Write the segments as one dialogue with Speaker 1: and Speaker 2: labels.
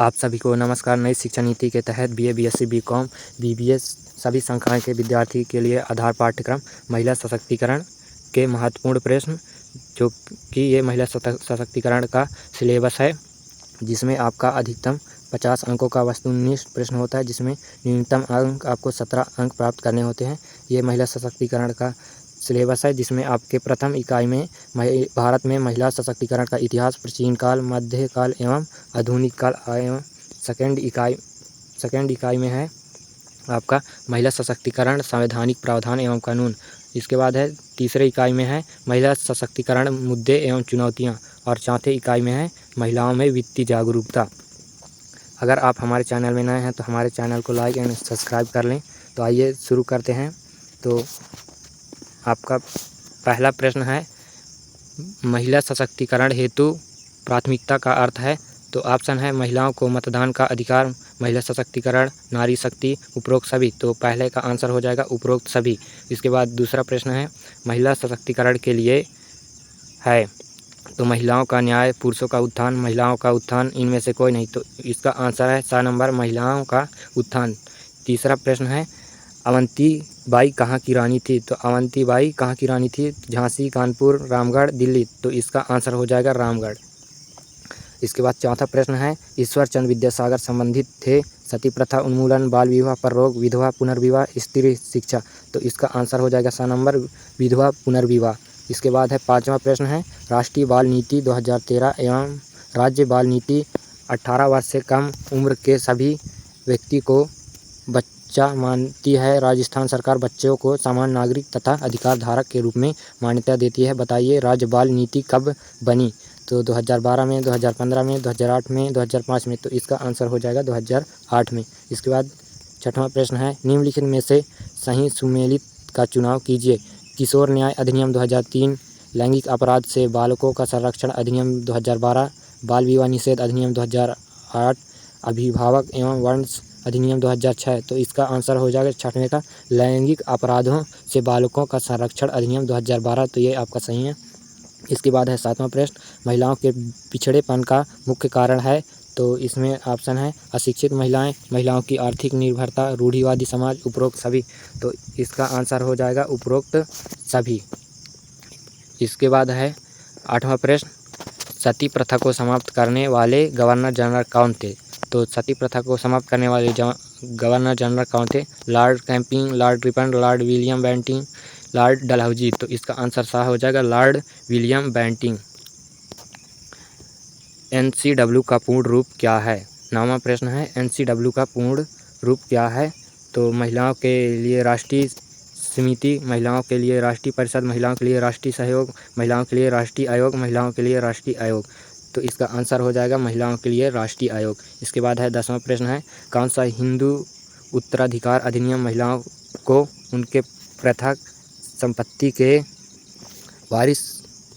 Speaker 1: आप सभी को नमस्कार। नई शिक्षा नीति के तहत बीए, बीएससी, बीकॉम, बीबीए सभी संकाय के विद्यार्थी के लिए आधार पाठ्यक्रम महिला सशक्तिकरण के महत्वपूर्ण प्रश्न, जो कि ये महिला सशक्तिकरण का सिलेबस है, जिसमें आपका अधिकतम 50 अंकों का वस्तुनिष्ठ प्रश्न होता है, जिसमें न्यूनतम अंक आपको 17 अंक प्राप्त करने होते हैं। ये महिला सशक्तिकरण का सिलेबस है, जिसमें आपके प्रथम इकाई में भारत में महिला सशक्तिकरण का इतिहास, प्राचीन काल, मध्यकाल एवं आधुनिक काल एवं सेकेंड इकाई में है आपका महिला सशक्तिकरण, संवैधानिक प्रावधान एवं कानून। इसके बाद है तीसरे इकाई में है महिला सशक्तिकरण, मुद्दे एवं चुनौतियाँ, और चौथे इकाई में है महिलाओं में वित्तीय जागरूकता। अगर आप हमारे चैनल में नए हैं तो हमारे चैनल को लाइक एंड सब्सक्राइब कर लें। तो आइए शुरू करते हैं। तो आपका पहला प्रश्न है, महिला सशक्तिकरण हेतु प्राथमिकता का अर्थ है। तो ऑप्शन है महिलाओं को मतदान का अधिकार, महिला सशक्तिकरण, नारी शक्ति, उपरोक्त सभी। तो पहले का आंसर हो जाएगा उपरोक्त सभी। इसके बाद दूसरा प्रश्न है, महिला सशक्तिकरण के लिए है तो महिलाओं का न्याय, पुरुषों का उत्थान, महिलाओं का उत्थान, इनमें से कोई नहीं। तो इसका आंसर है 6 नंबर, महिलाओं का उत्थान। तीसरा प्रश्न है, अवंती बाई कहाँ की रानी थी। तो अवंती बाई कहाँ की रानी थी? झांसी, कानपुर, रामगढ़, दिल्ली। तो इसका आंसर हो जाएगा रामगढ़। इसके बाद चौथा प्रश्न है, ईश्वर चंद्र विद्यासागर संबंधित थे सती प्रथा उन्मूलन, बाल विवाह पर रोक, विधवा पुनर्विवाह, स्त्री शिक्षा। तो इसका आंसर हो जाएगा 6 नंबर, विधवा पुनर्विवाह। इसके बाद है पाँचवा प्रश्न है, राष्ट्रीय बाल नीति 2013 एवं राज्य बाल नीति 18 वर्ष से कम उम्र के सभी व्यक्ति को बच्चा मानती है। राजस्थान सरकार बच्चों को समान नागरिक तथा अधिकार धारक के रूप में मान्यता देती है। बताइए राज्य बाल नीति कब बनी? तो 2012 में, 2015 में, 2008 में, 2005 में। तो इसका आंसर हो जाएगा 2008 में। इसके बाद छठवां प्रश्न है, निम्नलिखित में से सही सुमेलित का चुनाव कीजिए। किशोर न्याय अधिनियम 2003, लैंगिक अपराध से बालकों का संरक्षण अधिनियम 2012, बाल विवाह निषेध अधिनियम 2008, अभिभावक एवं वंश अधिनियम 2006। तो इसका आंसर हो जाएगा छठवें का लैंगिक अपराधों से बालकों का संरक्षण अधिनियम 2012। तो ये आपका सही है। इसके बाद है सातवां प्रश्न, महिलाओं के पिछड़ेपन का मुख्य कारण है। तो इसमें ऑप्शन है अशिक्षित महिलाएं, महिलाओं की आर्थिक निर्भरता, रूढ़िवादी समाज, उपरोक्त सभी। तो इसका आंसर हो जाएगा उपरोक्त सभी। इसके बाद है आठवां प्रश्न, सती प्रथा को समाप्त करने वाले गवर्नर जनरल कौन थे? तो सती प्रथा को समाप्त करने वाले गवर्नर जनरल कौन थे? Lord Canning, Lord Ripon, Lord William Bentinck, Lord Dalhousie. तो इसका आंसर सही हो जाएगा लॉर्ड विलियम बेंटिंग। एनसीडब्ल्यू का पूर्ण रूप क्या है? 9वां प्रश्न है, एनसीडब्ल्यू का पूर्ण रूप क्या है? तो महिलाओं के लिए राष्ट्रीय समिति, महिलाओं के लिए राष्ट्रीय परिषद, महिलाओं के लिए राष्ट्रीय सहयोग, महिलाओं के लिए राष्ट्रीय आयोग, महिलाओं के लिए राष्ट्रीय आयोग। तो इसका आंसर हो जाएगा महिलाओं के लिए राष्ट्रीय आयोग। इसके बाद है 10वां प्रश्न है, कौन सा हिंदू उत्तराधिकार अधिनियम महिलाओं को उनके पृथक संपत्ति के वारिस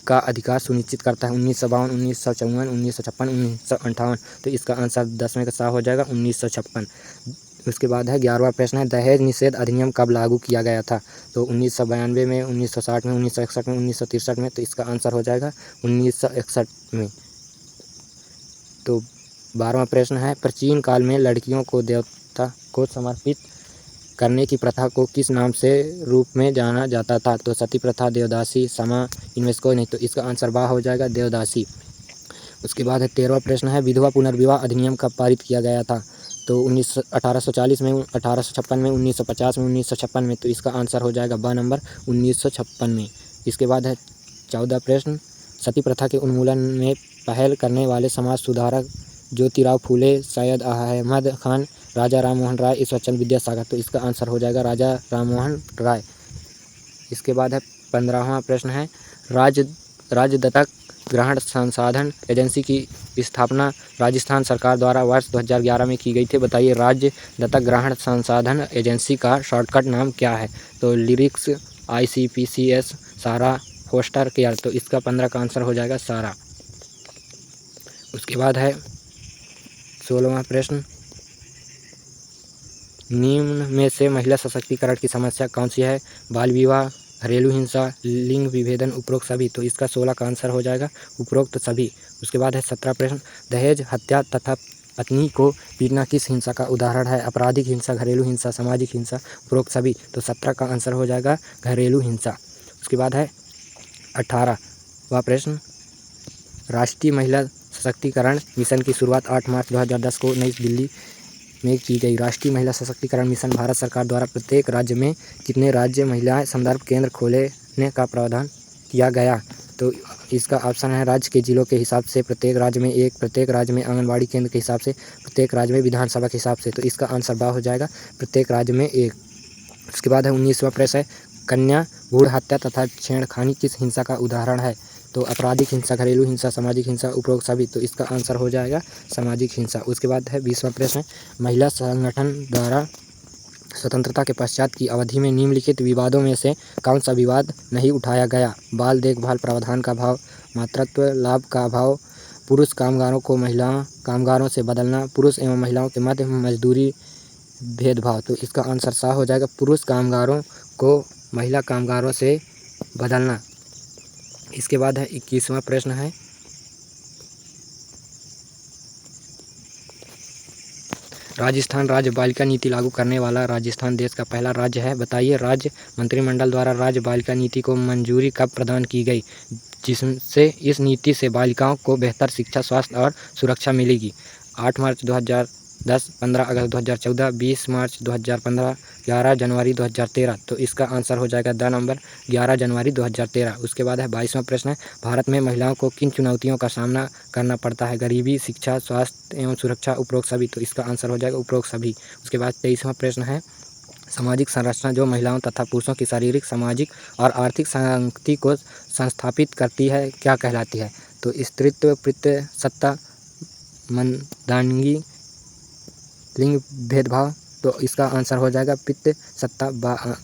Speaker 1: का अधिकार सुनिश्चित करता है? 1952, 1954, 1956, 1958। तो इसका आंसर 10वें का सही हो जाएगा 1956। उसके बाद है 11वां प्रश्न है, दहेज निषेध अधिनियम कब लागू किया गया था? तो 1992 में, 1960 में, 1961 में, 1963 में। तो इसका आंसर हो जाएगा 1961 में। तो 12वां प्रश्न है, प्राचीन काल में लड़कियों को देवता को समर्पित करने की प्रथा को किस नाम से रूप में जाना जाता था? तो सती प्रथा, देवदासी, समा, इनमें से कोई नहीं। तो इसका आंसर बा हो जाएगा देवदासी। उसके बाद है 13वां प्रश्न है, विधवा पुनर्विवाह अधिनियम कब पारित किया गया था? तो 1840 में, 1856 में, 1950 में, 1956 में। तो इसका आंसर हो जाएगा ब नंबर 1956 में। इसके बाद है 14 प्रश्न, सती प्रथा के उन्मूलन में पहल करने वाले समाज सुधारक ज्योतिराव फूले, सैयद अहमद खान, राजा राम मोहन राय, ईश्वरचंद्र विद्यासागर। तो इसका आंसर हो जाएगा राजा राम मोहन राय। इसके बाद है 15वां प्रश्न है, राज्य दत्तक ग्रहण संसाधन एजेंसी की स्थापना राजस्थान सरकार द्वारा वर्ष 2011 में की गई थी। बताइए राज्य दत्तक ग्रहण संसाधन एजेंसी का शॉर्टकट नाम क्या है? तो लिरिक्स, ICPCS, सारा, फोस्टर केयर। तो इसका 15 का आंसर हो जाएगा सारा। उसके बाद है 16वां प्रश्न, निम्न में से महिला सशक्तिकरण की समस्या कौन सी है? बाल विवाह, घरेलू हिंसा, लिंग विभेदन, उपरोक्त सभी। तो इसका 16 का आंसर हो जाएगा उपरोक्त सभी। उसके बाद है 17 प्रश्न, दहेज हत्या तथा पत्नी को पीटना किस हिंसा का उदाहरण है? आपराधिक हिंसा, घरेलू हिंसा, सामाजिक हिंसा, उपरोक्त सभी। तो 17 का आंसर हो जाएगा घरेलू हिंसा। उसके बाद है 18वां प्रश्न, राष्ट्रीय महिला सशक्तिकरण मिशन की शुरुआत 8 मार्च 2010 को नई दिल्ली में की गई। राष्ट्रीय महिला सशक्तिकरण मिशन भारत सरकार द्वारा प्रत्येक राज्य में कितने राज्य महिला संदर्भ केंद्र खोलने का प्रावधान किया गया? तो इसका ऑप्शन है राज्य के जिलों के हिसाब से प्रत्येक राज्य में एक, प्रत्येक राज्य में आंगनबाड़ी केंद्र के हिसाब से, प्रत्येक राज्य में विधानसभा के हिसाब से। तो इसका आंसर बा हो जाएगा प्रत्येक राज्य में एक। उसके बाद है 19वां प्रश्न है, कन्या भ्रूण हत्या तथा छेड़खानी किस हिंसा का उदाहरण है? तो आपराधिक हिंसा, घरेलू हिंसा, सामाजिक हिंसा, उपरोक्त सभी। तो इसका आंसर हो जाएगा सामाजिक हिंसा। उसके बाद है 20वां प्रश्न, महिला संगठन द्वारा स्वतंत्रता के पश्चात की अवधि में निम्नलिखित विवादों में से कौन सा विवाद नहीं उठाया गया? बाल देखभाल प्रावधान का अभाव, मातृत्व लाभ का अभाव, पुरुष कामगारों को महिला कामगारों से बदलना, पुरुष एवं महिलाओं के मध्य मजदूरी भेदभाव। तो इसका आंसर सा हो जाएगा पुरुष कामगारों को महिला कामगारों से बदलना। इसके बाद है 21वां प्रश्न है, राजस्थान राज्य बालिका नीति लागू करने वाला राजस्थान देश का पहला राज्य है। बताइए राज्य मंत्रिमंडल द्वारा राज्य बालिका नीति को मंजूरी कब प्रदान की गई, जिससे इस नीति से बालिकाओं को बेहतर शिक्षा, स्वास्थ्य और सुरक्षा मिलेगी? 8 मार्च 2010, 15 अगस्त 2014, 20 मार्च 2015, 11 जनवरी 2013। तो इसका आंसर हो जाएगा द नंबर 11 जनवरी 2013। उसके बाद है 22वां प्रश्न है, भारत में महिलाओं को किन चुनौतियों का सामना करना पड़ता है? गरीबी, शिक्षा, स्वास्थ्य एवं सुरक्षा, उपरोक्त सभी। तो इसका आंसर हो जाएगा उपरोक्त सभी। उसके बाद 23वां प्रश्न है, सामाजिक संरचना जो महिलाओं तथा पुरुषों की शारीरिक, सामाजिक और आर्थिक संगति को संस्थापित करती है क्या कहलाती है? तो स्त्रीत्व, पितृसत्ता, मंदांगी, लिंग भेदभाव। तो इसका आंसर हो जाएगा पितृसत्ता।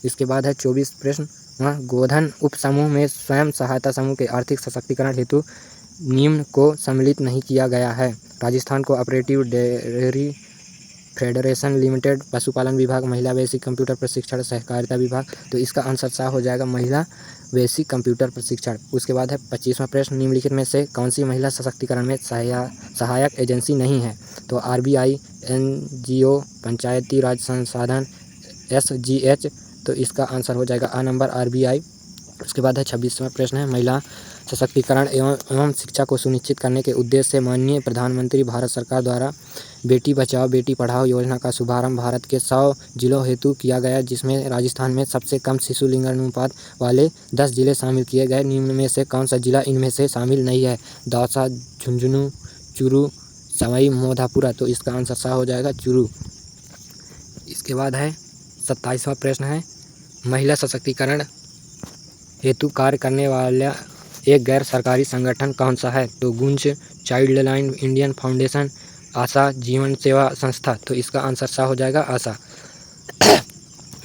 Speaker 1: इसके बाद है 24 प्रश्न, गोधन उप समूह में स्वयं सहायता समूह के आर्थिक सशक्तिकरण हेतु निम्न को सम्मिलित नहीं किया गया है? Rajasthan cooperative dairy federation limited, पशुपालन विभाग, महिला बेसिक कंप्यूटर प्रशिक्षण, सहकारिता विभाग। तो इसका आंसर सा हो जाएगा महिला बेसिक कंप्यूटर प्रशिक्षण। उसके बाद है 25वां प्रश्न, निम्नलिखित में से कौन सी महिला सशक्तिकरण में सहायक एजेंसी नहीं है? तो RBI, NGO, पंचायती राज संसाधन, SGH। तो इसका आंसर हो जाएगा आ नंबर RBI। उसके बाद है 26वां प्रश्न है, महिला सशक्तिकरण एवं शिक्षा को सुनिश्चित करने के उद्देश्य से माननीय प्रधानमंत्री भारत सरकार द्वारा बेटी बचाओ बेटी पढ़ाओ योजना का शुभारंभ भारत के 100 जिलों हेतु किया गया, जिसमें राजस्थान में सबसे कम शिशु लिंगानुपात वाले 10 जिले शामिल किए गए। निम्न में से कौन सा जिला इनमें से शामिल नहीं है? दौसा, झुंझुनू, चूरू, सवाई माधोपुर। तो इसका आंसर सा हो जाएगा चूरू। इसके बाद है 27वां प्रश्न है, महिला सशक्तिकरण हेतु कार्य करने वाला एक गैर सरकारी संगठन कौन सा है? तो गुंज, चाइल्डलाइन इंडियन फाउंडेशन, आशा, जीवन सेवा संस्था। तो इसका आंसर सा हो जाएगा आशा।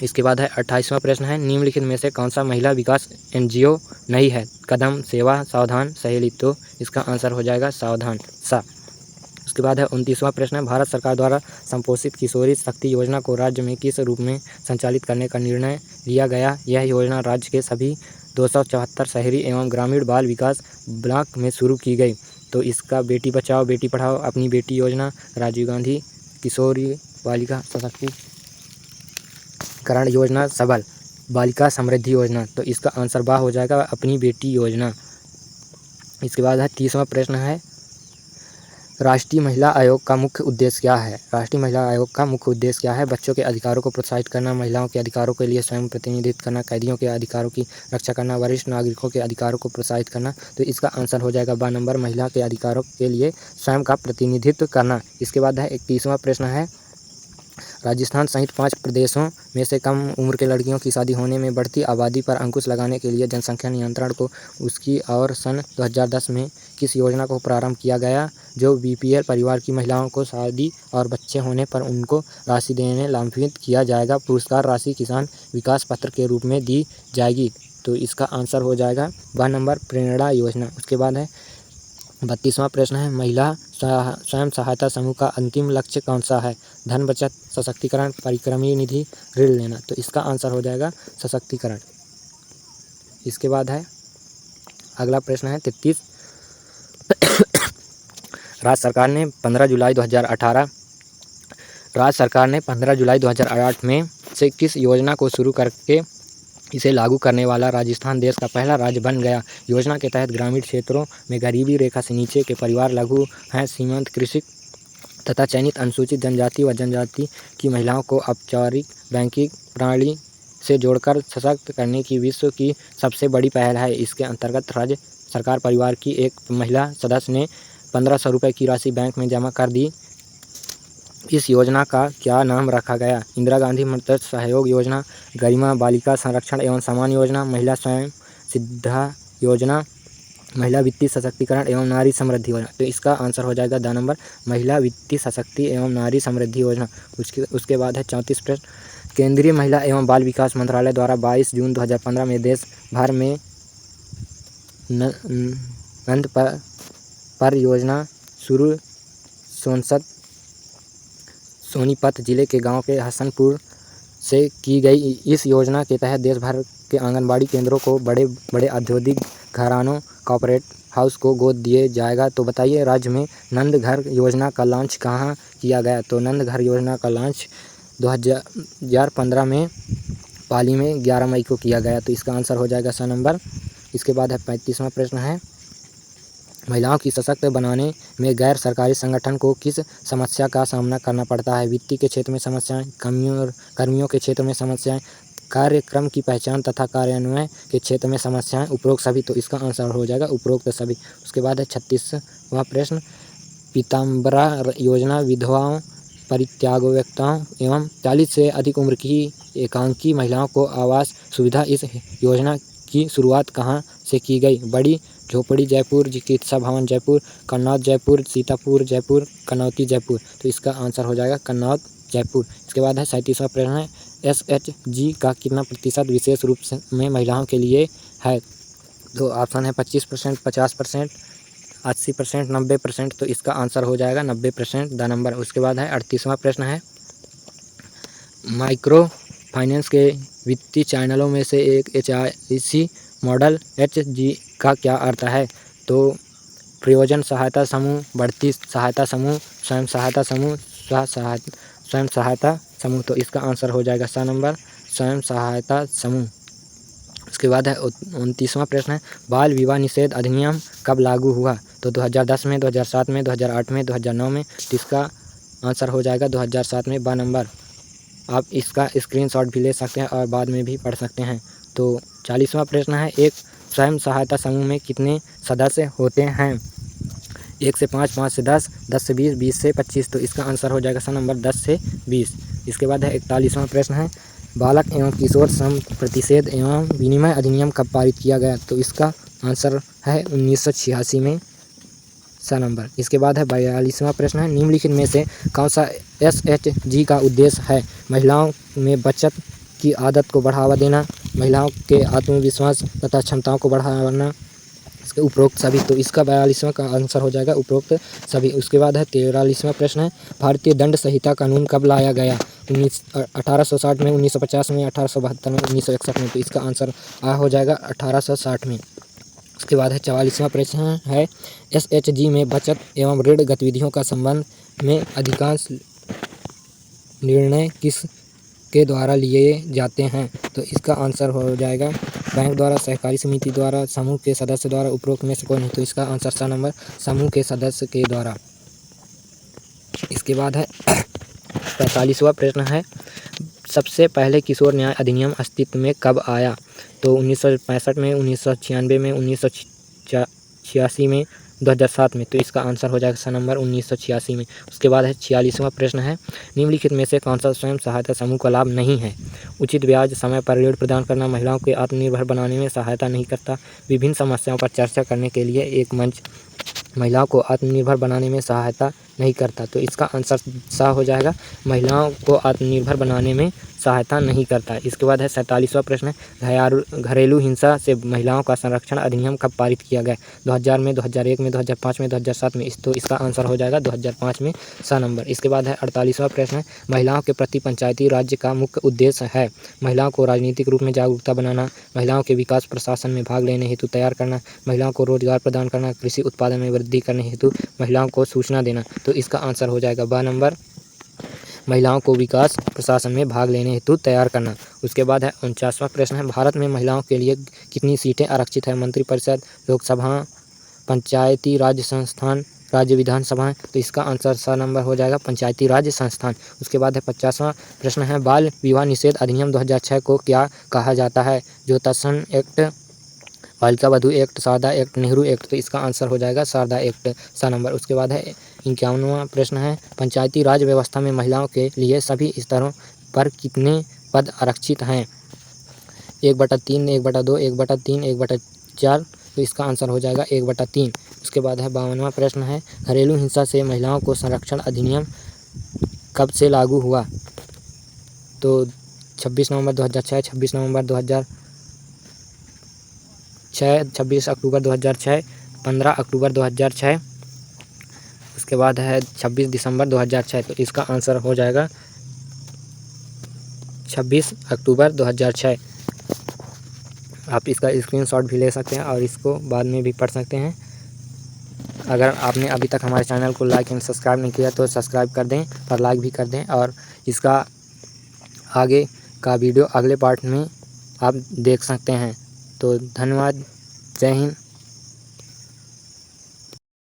Speaker 1: इसके बाद है 28वां प्रश्न है, निम्नलिखित में से कौन सा महिला विकास NGO नहीं है? कदम, सेवा, सावधान, सहेली। तो इसका आंसर हो जाएगा सावधान सा। उसके बाद है 29वां प्रश्न है, भारत सरकार द्वारा संपोषित किशोरी शक्ति योजना को राज्य में किस रूप में संचालित करने का निर्णय लिया गया? यह योजना राज्य के सभी 274 शहरी एवं ग्रामीण बाल विकास ब्लॉक में शुरू की गई। तो इसका बेटी बचाओ बेटी पढ़ाओ अपनी बेटी योजना, राजीव गांधी किशोरी बालिका सशक्तिकरण योजना, सबल बालिका समृद्धि योजना। तो इसका आंसर बा हो जाएगा अपनी बेटी योजना। इसके बाद है 30वां प्रश्न है, राष्ट्रीय महिला आयोग का मुख्य उद्देश्य क्या है? राष्ट्रीय महिला आयोग का मुख्य उद्देश्य क्या है? बच्चों के अधिकारों को प्रोत्साहित करना, महिलाओं के अधिकारों के लिए स्वयं प्रतिनिधित्व करना, कैदियों के अधिकारों की रक्षा करना, वरिष्ठ नागरिकों के अधिकारों को प्रोत्साहित करना। तो इसका आंसर हो जाएगा बा नंबर, महिला के अधिकारों के लिए स्वयं का प्रतिनिधित्व करना। इसके बाद है 31वां प्रश्न है, राजस्थान सहित 5 प्रदेशों में से कम उम्र के लड़कियों की शादी होने में बढ़ती आबादी पर अंकुश लगाने के लिए जनसंख्या नियंत्रण को उसकी और सन 2010 में किस योजना को प्रारंभ किया गया, जो BPL परिवार की महिलाओं को शादी और बच्चे होने पर उनको राशि देने लाभान्वित किया जाएगा? पुरस्कार राशि किसान विकास पत्र के रूप में दी जाएगी। तो इसका आंसर हो जाएगा ब नंबर, प्रेरणा योजना। उसके बाद है 32वां प्रश्न है, महिला स्वयं सहायता समूह का अंतिम लक्ष्य कौन सा है? धन बचत, सशक्तिकरण, परिक्रमी निधि, ऋण लेना। तो इसका आंसर हो जाएगा सशक्तिकरण। इसके बाद है अगला प्रश्न है 33, राज्य सरकार ने 15 जुलाई 2008 में से किस योजना को शुरू करके इसे लागू करने वाला राजस्थान देश का पहला राज्य बन गया। योजना के तहत ग्रामीण क्षेत्रों में गरीबी रेखा से नीचे के परिवार, लघु हैं, सीमांत कृषि तथा चयनित अनुसूचित जनजाति व जनजाति की महिलाओं को औपचारिक बैंकिंग प्रणाली से जोड़कर सशक्त करने की विश्व की सबसे बड़ी पहल है। इसके अंतर्गत राज्य सरकार परिवार की एक महिला सदस्य ने 1500 रुपये की राशि बैंक में जमा कर दी। इस योजना का क्या नाम रखा गया? इंदिरा गांधी मातृत्व सहयोग योजना, गरिमा बालिका संरक्षण एवं सम्मान योजना, महिला स्वयं सिद्धा योजना, महिला वित्तीय सशक्तिकरण एवं नारी समृद्धि योजना। तो इसका आंसर हो जाएगा द नंबर महिला वित्तीय सशक्ति एवं नारी समृद्धि योजना। उसके बाद है 34 प्रश्न। केंद्रीय महिला एवं बाल विकास मंत्रालय द्वारा 22 जून 2015 में देश भर में नंद पर योजना शुरू सोनीपत जिले के गांव के हसनपुर से की गई। इस योजना के तहत देश भर के आंगनबाड़ी केंद्रों को बड़े बड़े औद्योगिक घरानों, कॉर्पोरेट हाउस को गोद दिए जाएगा। तो बताइए राज्य में नंद घर योजना का लॉन्च कहाँ किया गया? तो नंद घर योजना का लॉन्च 2015 में पाली में 11 मई को किया गया। तो इसका आंसर हो जाएगा स नंबर। इसके बाद है 35वां प्रश्न है, महिलाओं की सशक्त बनाने में गैर सरकारी संगठन को किस समस्या का सामना करना पड़ता है? वित्तीय के क्षेत्र में समस्याएं, कर्मियों के क्षेत्र में समस्याएं, कार्यक्रम की पहचान तथा कार्यान्वयन के क्षेत्र में समस्याएं, उपरोक्त सभी। तो इसका आंसर हो जाएगा उपरोक्त सभी। उसके बाद है 36वां प्रश्न, पीताम्बरा योजना विधवाओं, परित्यागोक्ताओं एवं 40 से अधिक उम्र की एकांकी महिलाओं को आवास सुविधा। इस योजना की शुरुआत कहाँ से की गई? बड़ी झोपड़ी जयपुर, चिकित्सा भवन जयपुर, कन्नौज जयपुर, सीतापुर जयपुर, कनौती जयपुर। तो इसका आंसर हो जाएगा कन्नौज जयपुर। इसके बाद है 37वां प्रश्न है, SHG का कितना प्रतिशत विशेष रूप में महिलाओं के लिए है? तो ऑप्शन है 25%, 50%, 80%, 90%। तो इसका आंसर हो जाएगा 90% द नंबर। उसके बाद है 38वां प्रश्न है, माइक्रो फाइनेंस के वित्तीय चैनलों में से एक HIC मॉडल HG का क्या अर्थ है? तो प्रयोजन सहायता समूह, बढ़ती सहायता समूह, स्वयं सहायता समूह, स्वयं सहायता समूह। तो इसका आंसर हो जाएगा स नंबर, स्वयं सहायता समूह। उसके बाद है 29वां प्रश्न है, बाल विवाह निषेध अधिनियम कब लागू हुआ? तो 2010 में, 2007 में, 2008 में, 2009 में। तो इसका आंसर हो जाएगा 2007 में ब नंबर। आप इसका स्क्रीनशॉट भी ले सकते हैं और बाद में भी पढ़ सकते हैं। तो 40वां प्रश्न है, एक स्वयं सहायता समूह में कितने सदस्य होते हैं? 1 से 5, 5 से 10, 10 से 20, 20 से 25। तो इसका आंसर हो जाएगा स नंबर 10 से 20। इसके बाद है 41वां प्रश्न है, बालक एवं किशोर सम प्रतिषेध एवं विनिमय अधिनियम कब पारित किया गया? तो इसका आंसर है 1986 में स नंबर। इसके बाद है 42वां प्रश्न है, निम्नलिखित में से कौन सा SHG का उद्देश्य है? महिलाओं में बचत की आदत को बढ़ावा देना, महिलाओं के आत्मविश्वास तथा क्षमताओं को बढ़ाना, इसके उपरोक्त सभी। तो इसका 42वां का आंसर हो जाएगा उपरोक्त सभी। उसके बाद है 43वां प्रश्न है, भारतीय दंड संहिता कानून कब लाया गया? 1860 में, 1950 में, 1872 में, 1961 में। तो इसका आंसर हो जाएगा 1860 में। उसके बाद है 44वां प्रश्न है, SHG में बचत एवं ऋण गतिविधियों का संबंध में अधिकांश निर्णय किस के द्वारा लिए जाते हैं? तो इसका आंसर हो जाएगा बैंक द्वारा, सहकारी समिति द्वारा, समूह के सदस्य द्वारा, उपरोक्त में से कोई नहीं। तो इसका आंसर सा नंबर समूह के सदस्य के द्वारा। इसके बाद है 45वां प्रश्न है, सबसे पहले किशोर न्याय अधिनियम अस्तित्व में कब आया? तो 1965 में, 1996 में, 1986 में, 2007 में। तो इसका आंसर हो जाएगा स नंबर 1986 में। उसके बाद है 46वां प्रश्न है, निम्नलिखित में से कौन सा स्वयं सहायता समूह का लाभ नहीं है? उचित ब्याज, समय पर ऋण प्रदान करना, महिलाओं को आत्मनिर्भर बनाने में सहायता नहीं करता, विभिन्न समस्याओं पर चर्चा करने के लिए एक मंच, महिलाओं को आत्मनिर्भर बनाने में सहायता नहीं करता। तो इसका आंसर सा हो जाएगा, महिलाओं को आत्मनिर्भर बनाने में सहायता नहीं करता। इसके बाद है 47वां प्रश्न है घरेलू हिंसा से महिलाओं का संरक्षण अधिनियम कब पारित किया गया? 2000 में, 2001 में, 2005 में, 2007 में। तो इसका आंसर हो जाएगा 2005 में 100 नंबर। इसके बाद है 48वां प्रश्न है महिलाओं के प्रति पंचायती राज्य का मुख्य उद्देश्य है? महिलाओं को राजनीतिक रूप में जागरूकता बनाना, महिलाओं के विकास प्रशासन में भाग लेने हेतु तैयार करना, महिलाओं को रोजगार प्रदान करना, कृषि उत्पादन में वृद्धि करने हेतु महिलाओं को सूचना देना। तो इसका आंसर हो जाएगा 2 नंबर, महिलाओं को विकास प्रशासन में भाग लेने हेतु तैयार करना। उसके बाद है 49वां प्रश्न है भारत में महिलाओं के लिए कितनी सीटें आरक्षित है? मंत्रिपरिषद, लोकसभा, पंचायती राज संस्थान, राज्य विधानसभाएं। तो इसका आंसर 100 नंबर हो जाएगा पंचायती राज संस्थान। उसके बाद है 50वां प्रश्न है बाल विवाह निषेध अधिनियम 2006 को क्या कहा जाता है? ज्योतसन एक्ट, बालिका वधू act, Sharda act, Nehru act. तो इसका आंसर हो जाएगा शारदा एक्ट, 100 नंबर। उसके बाद है 51वां प्रश्न है पंचायती राज व्यवस्था में महिलाओं के लिए सभी स्तरों पर कितने पद आरक्षित हैं? 1/3, 1/2, 1/3, 1/4। तो इसका आंसर हो जाएगा 1/3। उसके बाद है 52वां प्रश्न है घरेलू हिंसा से महिलाओं को संरक्षण अधिनियम कब से लागू हुआ? तो 26 नवंबर 2006, 26 नवंबर 2006, 26 अक्टूबर 2006, 15 अक्टूबर 2006। उसके बाद है 26 दिसंबर 2006। तो इसका आंसर हो जाएगा 26 अक्टूबर 2006। आप इसका स्क्रीनशॉट भी ले सकते हैं और इसको बाद में भी पढ़ सकते हैं। अगर आपने अभी तक हमारे चैनल को लाइक एंड सब्सक्राइब नहीं किया तो सब्सक्राइब कर दें और लाइक भी कर दें, और इसका आगे का वीडियो अगले पार्ट में आप देख सकते हैं। तो धन्यवाद, जय हिंद।